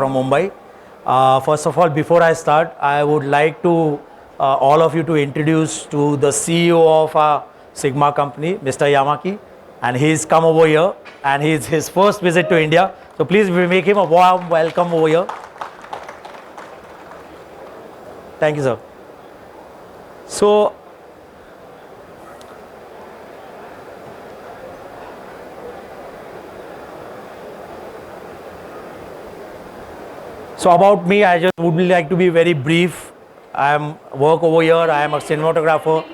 from Mumbai. First of all, before I start, I would like to all of you to introduce to the CEO of our Sigma company, Mr. Yamaki, and he's come over here, and he's his first visit to India. So please make him a warm welcome over here. Thank you, sir. So about me, I just would like to be very brief. I work over here. I am a cinematographer,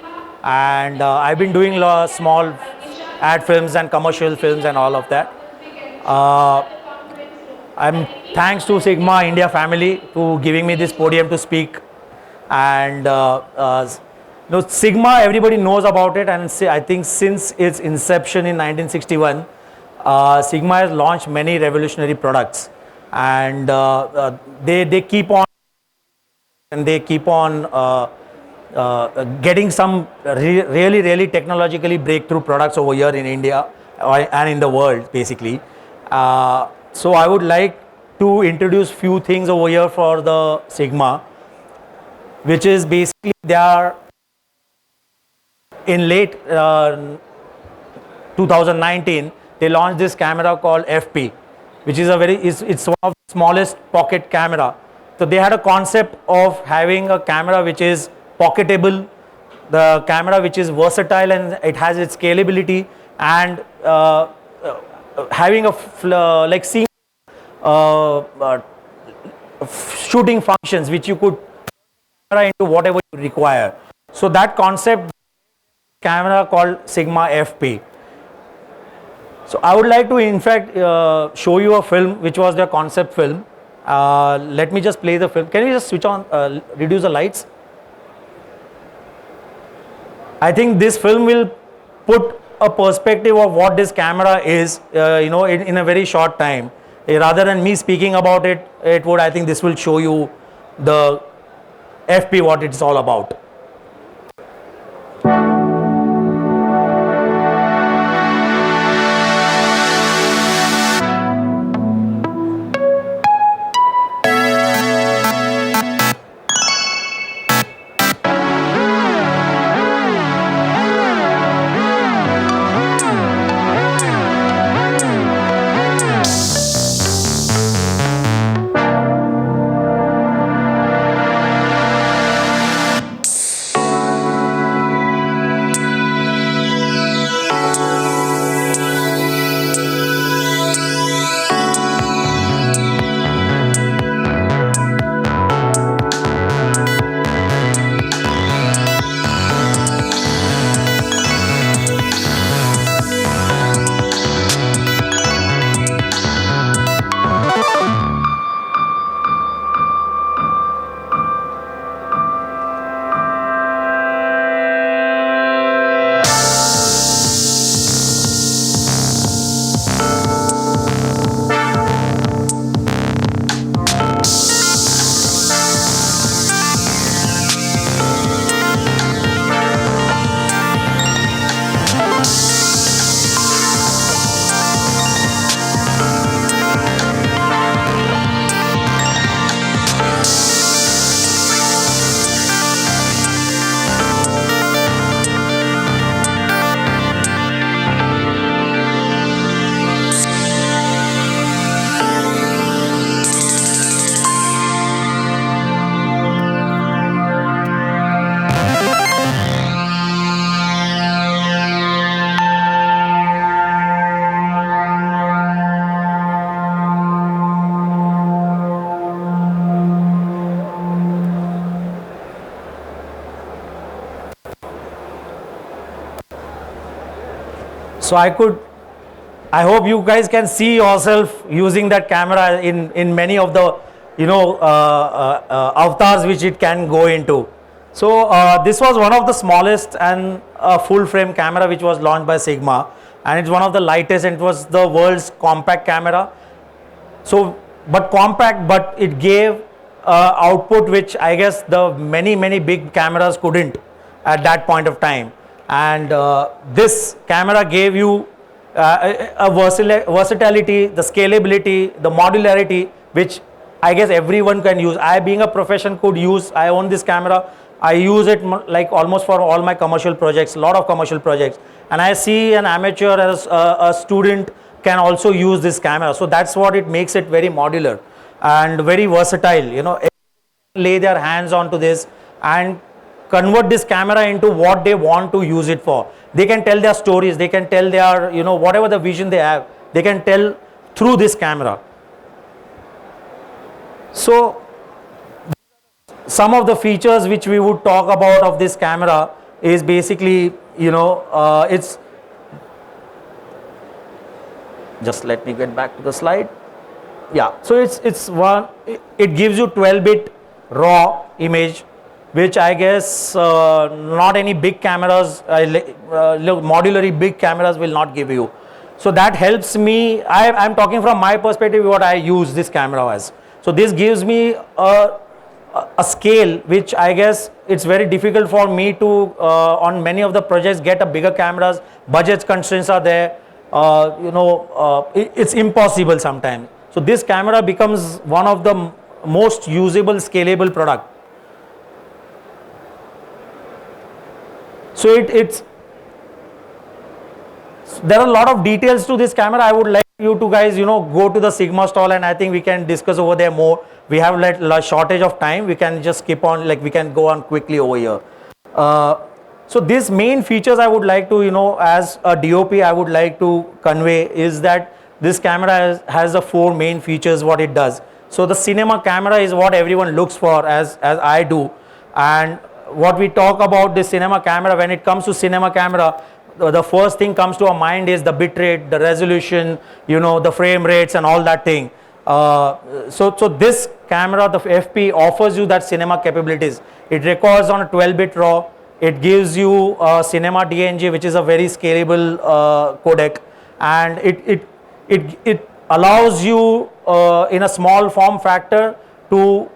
and I've been doing small ad films and commercial films and all of that. I'm thanks to Sigma India family to giving me this podium to speak. And Sigma, everybody knows about it, and I think since its inception in 1961, Sigma has launched many revolutionary products, and they keep on getting some really technologically breakthrough products over here in India and in the world, basically. So I would like to introduce few things over here for the Sigma, which is basically they are in late 2019 they launched this camera called FP, which is it's one of the smallest pocket camera. So they had a concept of having a camera which is pocketable, the camera which is versatile and it has its scalability, and having a like seeing shooting functions which you could camera into whatever you require. So that concept camera called Sigma FP. So I would like to in fact show you a film which was their concept film. Let me just play the film. Can you just switch on, reduce the lights? I think this film will put a perspective of what this camera is, in a very short time. Rather than me speaking about it, I think this will show you the FP, what it's all about. So I hope you guys can see yourself using that camera in many of the avatars which it can go into. So this was one of the smallest and full frame camera which was launched by Sigma, and it's one of the lightest, and it was the world's compact camera. So but compact, but it gave output which I guess the many big cameras couldn't at that point of time. And this camera gave you a versatility, the scalability, the modularity which I guess everyone can use. I, being a profession, could use. I own this camera. I use it like almost for all my commercial projects, a lot of commercial projects. And I see an amateur as a student can also use this camera. So that's what it makes it very modular and very versatile. You know, lay their hands onto this and convert this camera into what they want to use it for. They can tell their stories, they can tell their, you know, whatever the vision they have, they can tell through this camera. So some of the features which we would talk about of this camera is basically, you know, it's, just let me get back to the slide. Yeah, so it gives you 12-bit raw image, which I guess not any big cameras, modularly big cameras will not give you. So that helps me. I'm talking from my perspective what I use this camera as. So this gives me a scale which I guess it's very difficult for me to on many of the projects get a bigger cameras. Budget constraints are there. You know, it's impossible sometimes. So this camera becomes one of the most usable, scalable product. So there are a lot of details to this camera. I would like you to guys, you know, go to the Sigma stall, and I think we can discuss over there more. We have like a shortage of time. We can just skip on, like we can go on quickly over here. So these main features I would like to, you know, as a DOP, I would like to convey is that this camera has the 4 main features what it does. So the cinema camera is what everyone looks for, as I do. And what we talk about this cinema camera, when it comes to cinema camera, the first thing comes to our mind is the bit rate, the resolution, you know, the frame rates and all that thing. So this camera, the FP, offers you that cinema capabilities. It records on a 12-bit RAW. It gives you cinema DNG, which is a very scalable codec, and it allows you in a small form factor to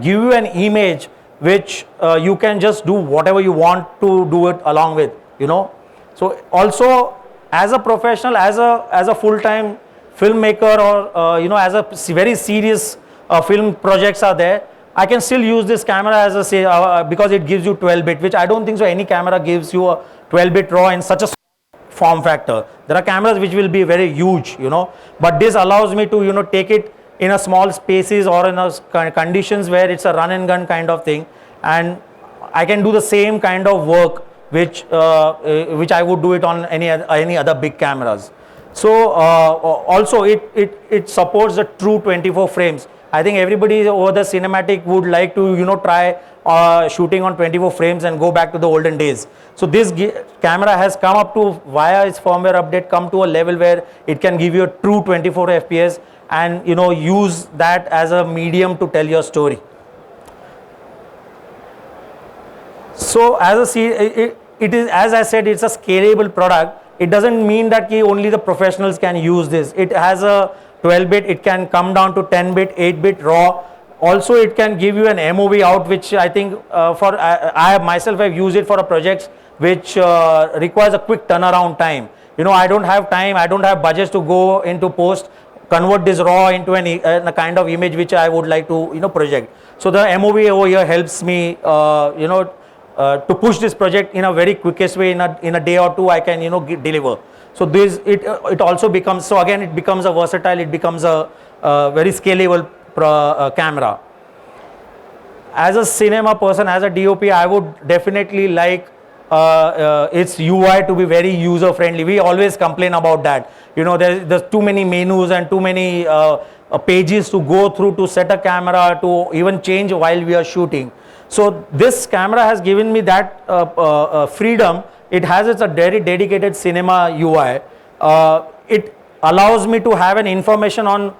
give you an image which you can just do whatever you want to do it along with, you know. So also as a professional, as a full-time filmmaker, or you know, as a very serious film projects are there, I can still use this camera as a say because it gives you 12-bit, which I don't think so any camera gives you a 12-bit RAW in such a form factor. There are cameras which will be very huge, you know, but this allows me to, you know, take it in a small spaces or in a conditions where it's a run and gun kind of thing, and I can do the same kind of work which I would do it on any other big cameras. So also it supports the true 24 frames. I think everybody over the cinematic would like to, you know, try shooting on 24 frames and go back to the olden days. So this camera has come up to, via its firmware update, come to a level where it can give you a true 24 FPS and, you know, use that as a medium to tell your story. So as it is, as I said, it's a scalable product. It doesn't mean that only the professionals can use this. It has a 12-bit, it can come down to 10-bit, 8-bit RAW. Also, it can give you an MOV out, which I think I myself have used it for a project which requires a quick turnaround time. You know, I don't have time, I don't have budgets to go into post, convert this RAW into a kind of image which I would like to, you know, project. So the MOV over here helps me, you know, to push this project in a very quickest way. In a day or two I can, you know, deliver. So this it also becomes, so again it becomes a versatile, it becomes a very scalable camera. As a cinema person, as a DOP, I would definitely like its UI to be very user friendly. We always complain about that, you know, there's too many menus and too many pages to go through to set a camera, to even change while we are shooting. So this camera has given me that freedom. It has its a very dedicated cinema UI. It allows me to have an information on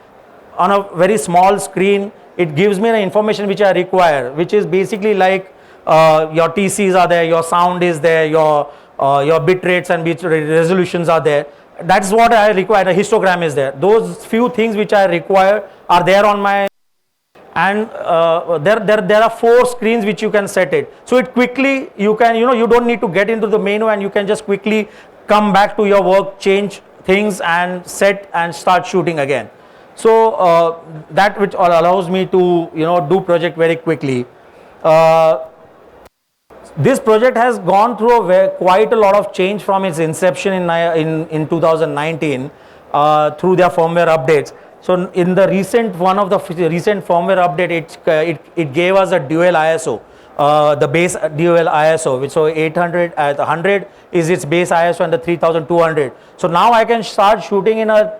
a very small screen. It gives me the information which I require, which is basically like your TCs are there, your sound is there, your bit rates and bit resolutions are there. That's what I require. The histogram is there. Those few things which I require are there on my, and there are 4 screens which you can set it. So it quickly, you can, you know, you don't need to get into the menu, and you can just quickly come back to your work, change things and set and start shooting again. So that which allows me to do project very quickly. Uh, this project has gone through quite a lot of change from its inception in 2019 through their firmware updates. So in the recent one of the recent firmware update, it gave us a dual ISO, the base dual ISO, which so 800 at 100 is its base ISO and the 3200. So now I can start shooting in a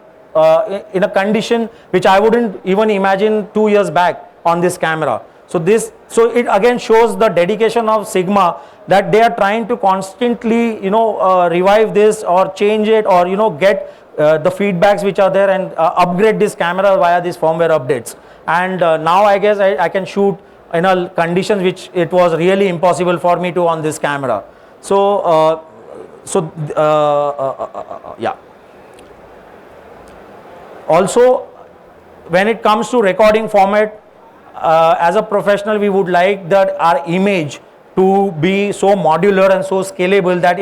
condition which I wouldn't even imagine 2 years back on this camera. So it again shows the dedication of Sigma, that they are trying to constantly revive this or change it, or get the feedbacks which are there, and upgrade this camera via these firmware updates. And now I guess I can shoot in a conditions which it was really impossible for me to on this camera. Yeah. Also, when it comes to recording format, as a professional, we would like that our image to be so modular and so scalable that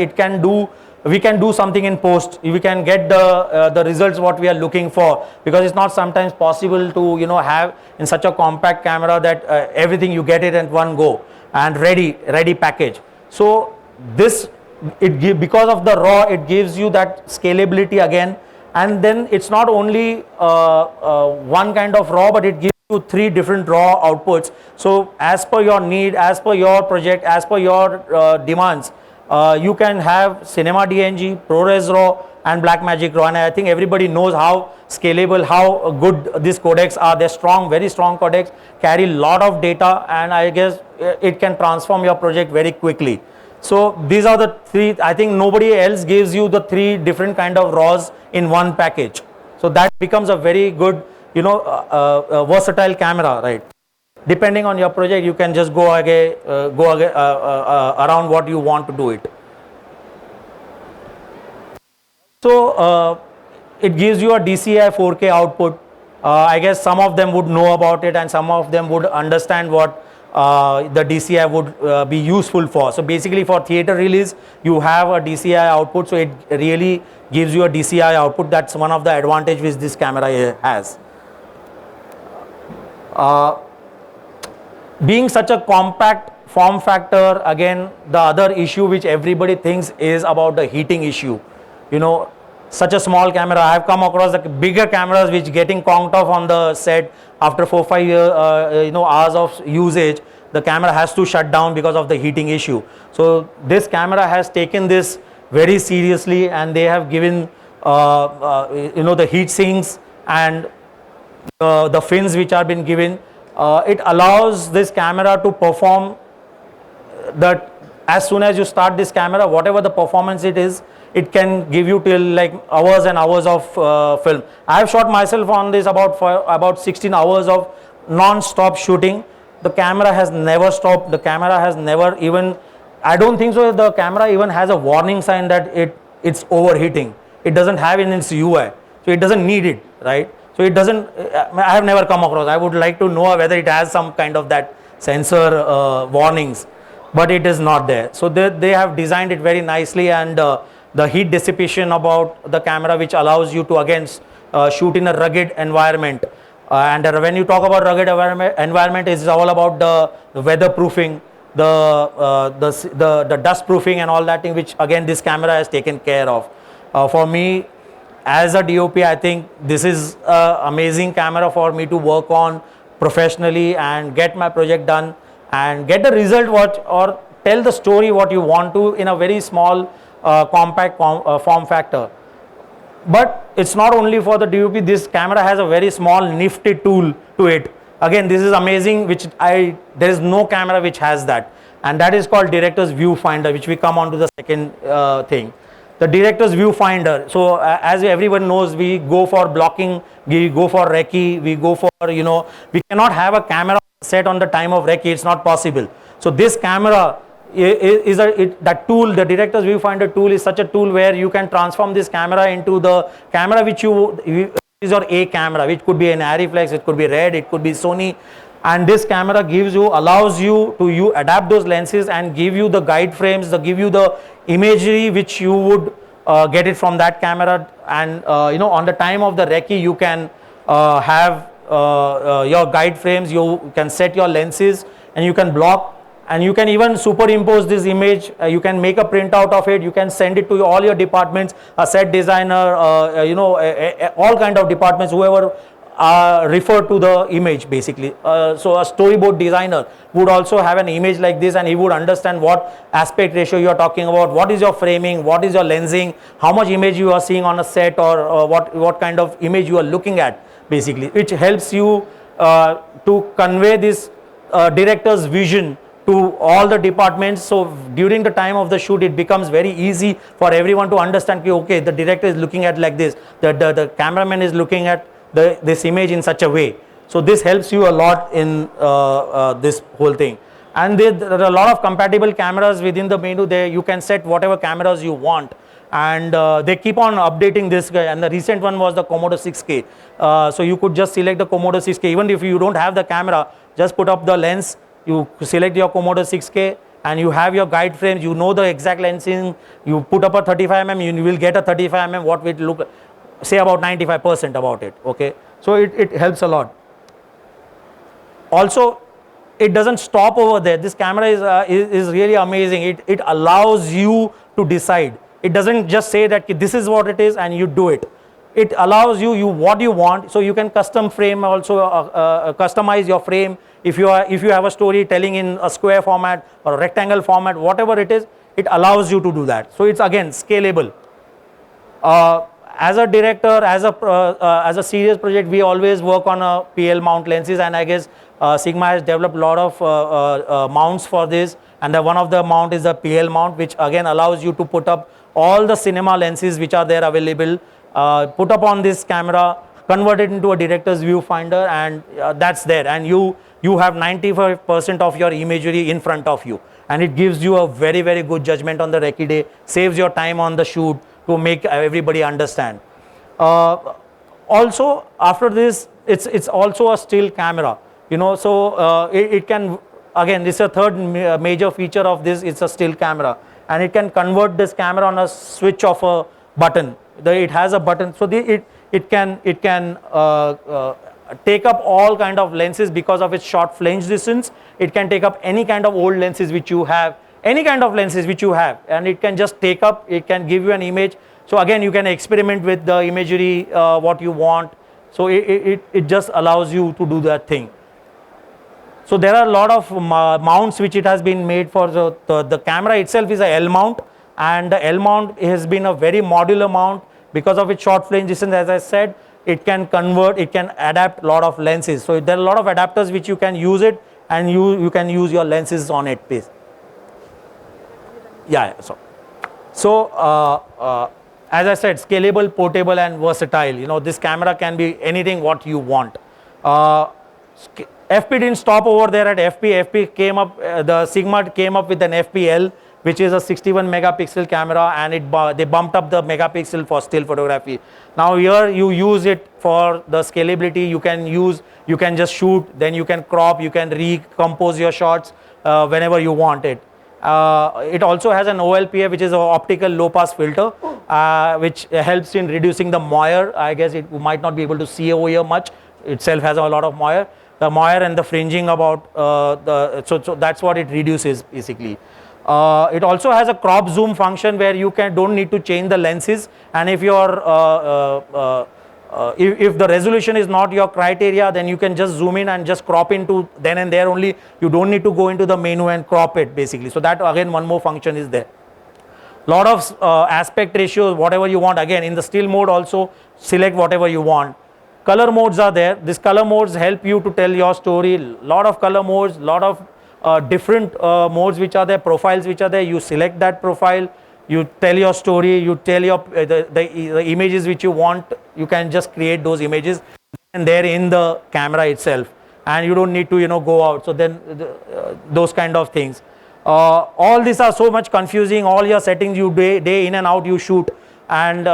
we can do something in post. We can get the results what we are looking for, because it's not sometimes possible to have in such a compact camera that everything you get it at one go and ready package. So because of the RAW, it gives you that scalability again. And then it's not only one kind of RAW, but it gives you 3 different RAW outputs. So as per your need, as per your project, as per your demands, you can have Cinema DNG, ProRes RAW and Blackmagic RAW. And I think everybody knows how scalable, how good these codecs are. They're strong, very strong codecs, carry a lot of data, and I guess it can transform your project very quickly. So these are the 3. I think nobody else gives you the 3 different kind of RAWs in one package. So that becomes a very good, versatile camera, right? Depending on your project, you can just go around what you want to do it. So it gives you a DCI 4K output. I guess some of them would know about it, and some of them would understand what the DCI would be useful for. So basically for theater release, you have a DCI output, so it really gives you a DCI output. That's one of the advantage which this camera has. Being such a compact form factor, again the other issue which everybody thinks is about the heating issue. Such a small camera, I have come across the bigger cameras which getting conked off on the set after 4-5 hours of usage. The camera has to shut down because of the heating issue. So this camera has taken this very seriously, and they have given the heat sinks and the fins which are been given. It allows this camera to perform that as soon as you start this camera, whatever the performance it is, it can give you till like hours and hours of film. I have shot myself on this about 16 hours of non-stop shooting. The camera has never stopped. The camera has never even, I don't think so the camera even has a warning sign that it's overheating. It doesn't have in its UI, so it doesn't need it, right? So it doesn't, I have never come across. I would like to know whether it has some kind of that sensor warnings, but it is not there. So they have designed it very nicely, and the heat dissipation about the camera, which allows you to again shoot in a rugged environment. And when you talk about rugged environment, it's all about the weatherproofing, the dust proofing and all that thing, which again this camera has taken care of. For me as a DOP, I think this is an amazing camera for me to work on professionally and get my project done and get the result or tell the story what you want to in a very small compact form factor. But it's not only for the DOP. This camera has a very small nifty tool to it. Again, this is amazing, which there is no camera which has that, and that is called Director's Viewfinder, which we come on to the second thing. The Director's Viewfinder. So as everyone knows, we go for blocking, we go for recce, we go for we cannot have a camera set on the time of recce. It's not possible. So this camera that tool, the Director's Viewfinder tool, is such a tool where you can transform this camera into the camera which is your A camera, which could be an Arriflex, it could be Red, it could be Sony, and this camera allows you to adapt those lenses and give you the guide frames, give you the imagery which you would get it from that camera, and on the time of the recce you can have your guide frames, you can set your lenses, and you can block, and you can even superimpose this image. You can make a printout of it, you can send it to all your departments, a set designer, all kind of departments, whoever refer to the image basically. So a storyboard designer would also have an image like this, and he would understand what aspect ratio you are talking about, what is your framing, what is your lensing, how much image you are seeing on a set, or what kind of image you are looking at basically, which helps you to convey this director's vision to all the departments. So during the time of the shoot, it becomes very easy for everyone to understand, okay, the director is looking at like this, the cameraman is looking at this image in such a way. So this helps you a lot in this whole thing. And there are a lot of compatible cameras within the menu. There you can set whatever cameras you want, and they keep on updating this guy. And the recent one was the Komodo 6K. So you could just select the Komodo 6K, even if you don't have the camera, just put up the lens, you select your Komodo 6K, and you have your guide frames, you know the exact lensing, you put up a 35mm, you will get a 35mm, what will look, say about 95% about it, okay. So it helps a lot. Also, it doesn't stop over there. This camera is really amazing. It allows you to decide. It doesn't just say that this is what it is and you do it. It allows you what you want. So you can custom frame also, customize your frame. If you have a story telling in a square format or a rectangle format, whatever it is, it allows you to do that. So it's again scalable. As a director, as a serious project, we always work on a PL mount lenses, and I guess Sigma has developed a lot of mounts for this, and one of the mount is the PL mount, which again allows you to put up all the cinema lenses which are there available, put up on this camera, convert it into a director's viewfinder, and that's there, and you have 95% of your imagery in front of you, and it gives you a very, very good judgment on the recce day, saves your time on the shoot to make everybody understand. Also, after this, it's also a still camera, so it can, again, this is a third major feature of this. It's a still camera, and it can convert this camera on a switch of a button. It has a button, so it can take up all kind of lenses because of its short flange distance. It can take up any kind of old lenses which you have, any kind of lenses which you have, and it can just take up, it can give you an image. So again, you can experiment with the imagery, what you want. So it just allows you to do that thing. So there are a lot of mounts which it has been made for. The camera itself is a L mount, and the L mount has been a very modular mount because of its short flange distance. As I said, it can convert, it can adapt a lot of lenses. So there are a lot of adapters which you can use it, and you can use your lenses on it. Yeah. So as I said, scalable, portable, and versatile. This camera can be anything what you want. FP didn't stop over there at FP. FP came up, the Sigma came up with an FPL, which is a 61 megapixel camera, and they bumped up the megapixel for still photography. Now here you use it for the scalability. You can just shoot, then you can crop, you can recompose your shots whenever you want it. It also has an OLPF, which is an optical low pass filter, which helps in reducing the moire. I guess you might not be able to see over here much. Itself has a lot of moire. The moire and the fringing about so that's what it reduces basically. It also has a crop zoom function where you don't need to change the lenses, and if if the resolution is not your criteria, then you can just zoom in and just crop into then and there only. You don't need to go into the menu and crop it basically. So that again, one more function is there. Lot of aspect ratios, whatever you want. Again, in the still mode also, select whatever you want. Color modes are there. These color modes help you to tell your story. Lot of color modes, lot of different modes which are there, profiles which are there. You select that profile, you tell your story, you tell your the images which you want. You can just create those images and they're in the camera itself, and you don't need to go out. So then those kind of things. All these are so much confusing. All your settings, you day in and out you shoot, and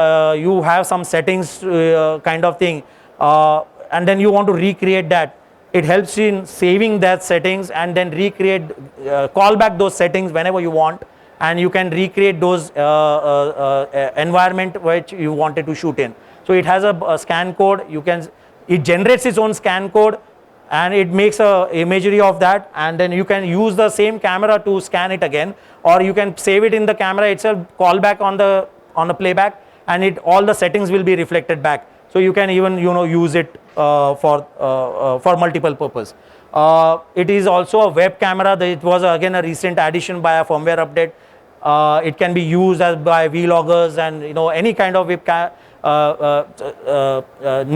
you have some settings kind of thing, and then you want to recreate that. It helps in saving that settings and then recreate, call back those settings whenever you want, and you can recreate those environment which you wanted to shoot in. So it has a scan code. You can it generates its own scan code, and it makes a imagery of that, and then you can use the same camera to scan it again, or you can save it in the camera itself, call back on the playback, and all the settings will be reflected back. So you can even use it for multiple purpose. It is also a web camera. It was again a recent addition by a firmware update. It can be used as by vloggers and any kind of webcam.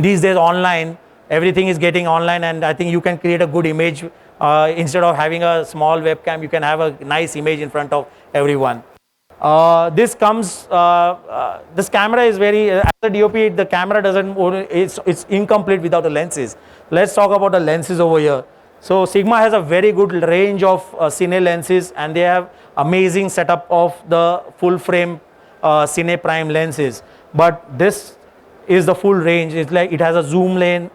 These days online, everything is getting online, and I think you can create a good image. Instead of having a small webcam, you can have a nice image in front of everyone. This camera is very, as a DOP, the camera doesn't, it's incomplete without the lenses. Let's talk about the lenses over here. So Sigma has a very good range of Cine lenses, and they have amazing setup of the full frame Cine Prime lenses. But this is the full range. It's like it has a zoom line,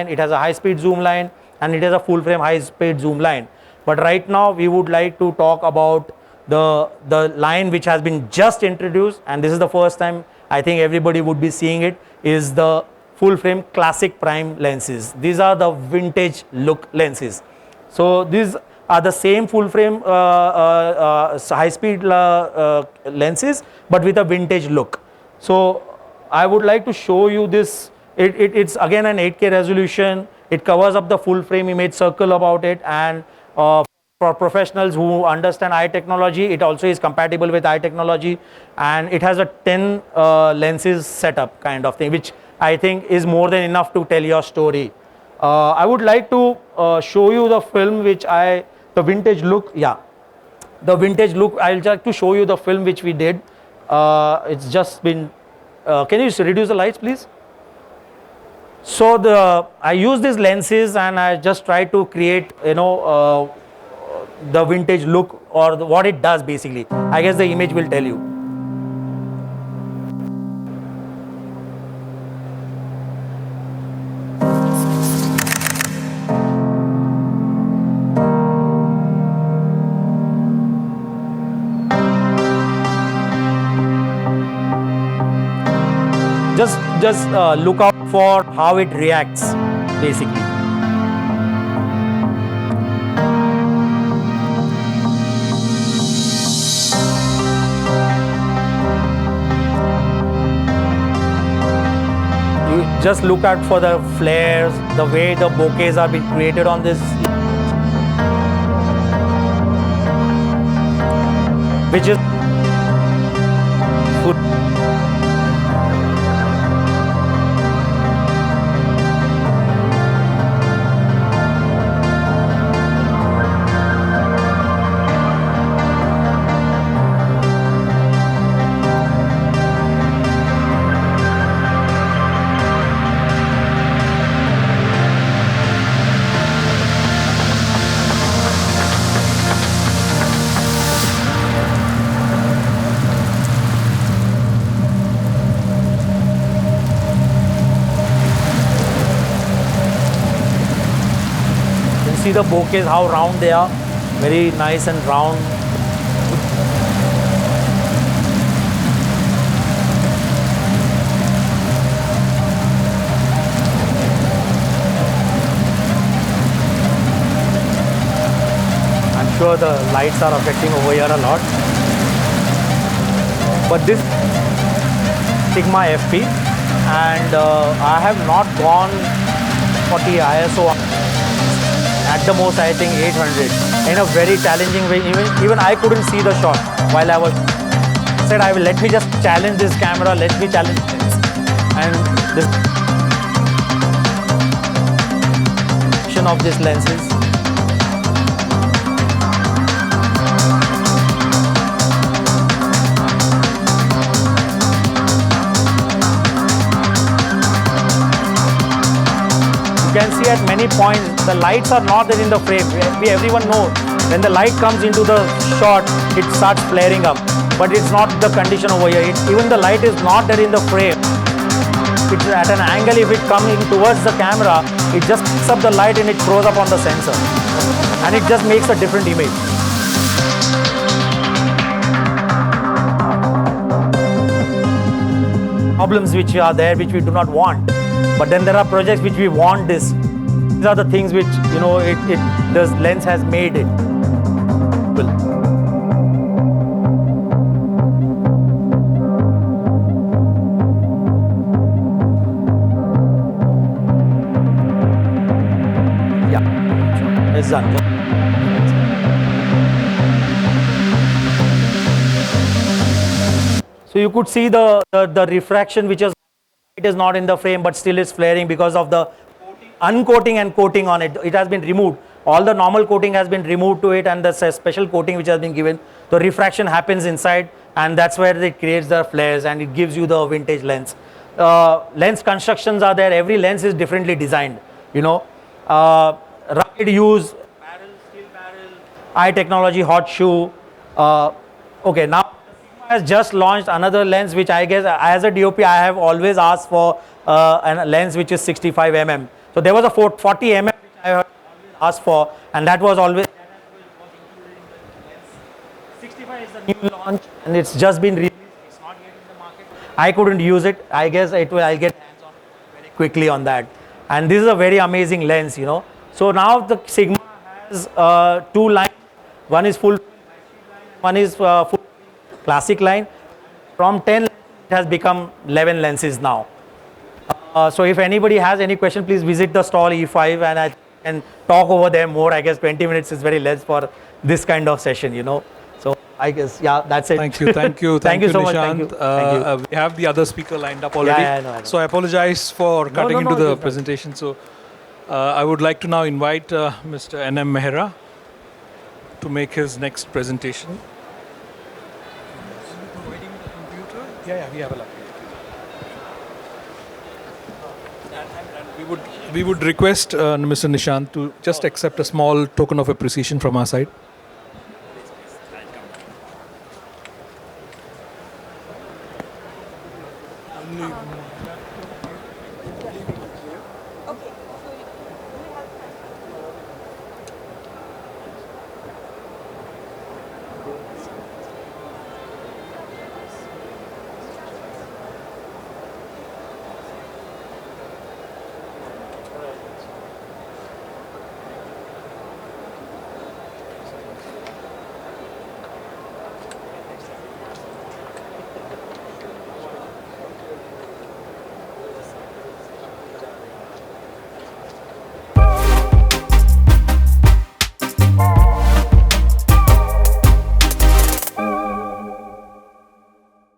it has a high speed zoom line, and it has a full frame high speed zoom line. But right now we would like to talk about the line which has been just introduced, and this is the first time I think everybody would be seeing it, is the full frame classic prime lenses. These are the vintage look lenses. So these are the same full frame high speed lenses, but with a vintage look. So I would like to show you this. It's again an 8K resolution. It covers up the full frame image circle about it, and for professionals who understand eye technology, it also is compatible with eye technology, and it has a 10 lenses setup kind of thing, which I think is more than enough to tell your story. I would like to show you the film the vintage look. Yeah, the vintage look. I'll just to show you the film which we did. It's just been. Can you reduce the lights, please? So I use these lenses, and I just try to create the vintage look, or what it does basically. I guess the image will tell you. Just look out for how it reacts basically. You just look out for the flares, the way the bokehs are being created on this, which is good. See the bokehs, how round they are, very nice and round. I'm sure the lights are affecting over here a lot, but this Sigma FP, and I have not gone 40 ISO. At the most, I think 800 in a very challenging way. Even I couldn't see the shot while I was. Said let me just challenge this camera. Let me challenge this, and this of these lenses. You can see at many points the lights are not there in the frame. Everyone knows when the light comes into the shot, it starts flaring up. But it's not the condition over here. Even the light is not there in the frame. It's at an angle. If it comes in towards the camera, it just picks up the light and it throws up on the sensor, and it just makes a different image. Problems which are there, which we do not want. But then there are projects which we want this. These are the things which, you know, the lens has made it. Well, yeah, it's done. So you could see the refraction, which is, it is not in the frame, but still is flaring because of the uncoating and coating on it. It has been removed. All the normal coating has been removed to it, and the special coating which has been given. The refraction happens inside, and that's where it creates the flares, and it gives you the vintage lens. Lens constructions are there. Every lens is differently designed. You know, rugged use, barrel, steel barrel, eye technology, hot shoe. Okay, now has just launched another lens, which I guess as a DOP I have always asked for a lens which is 65 mm. So there was a 40 mm which I have always asked for, and that was always 65 is the new launch, and it's just been released. It's not yet in the market. I couldn't use it. I guess I'll get hands on very quickly on that. And this is a very amazing lens, you know. So now the Sigma has two lines. One is full, one is full classic line. From 10 it has become 11 lenses now. So if anybody has any question, please visit the stall E5, and I can talk over there more. I guess 20 minutes is very less for this kind of session, you know. So I guess, yeah, that's it. Thank you. Thank you so much. Thank you. We have the other speaker lined up already. Yeah, I know. So I apologize for cutting into the presentation. So I would like to now invite Mr. N.M. Mehra to make his next presentation. Yeah, we have a laptop. And we would request Mr. Nishant to just accept a small token of appreciation from our side.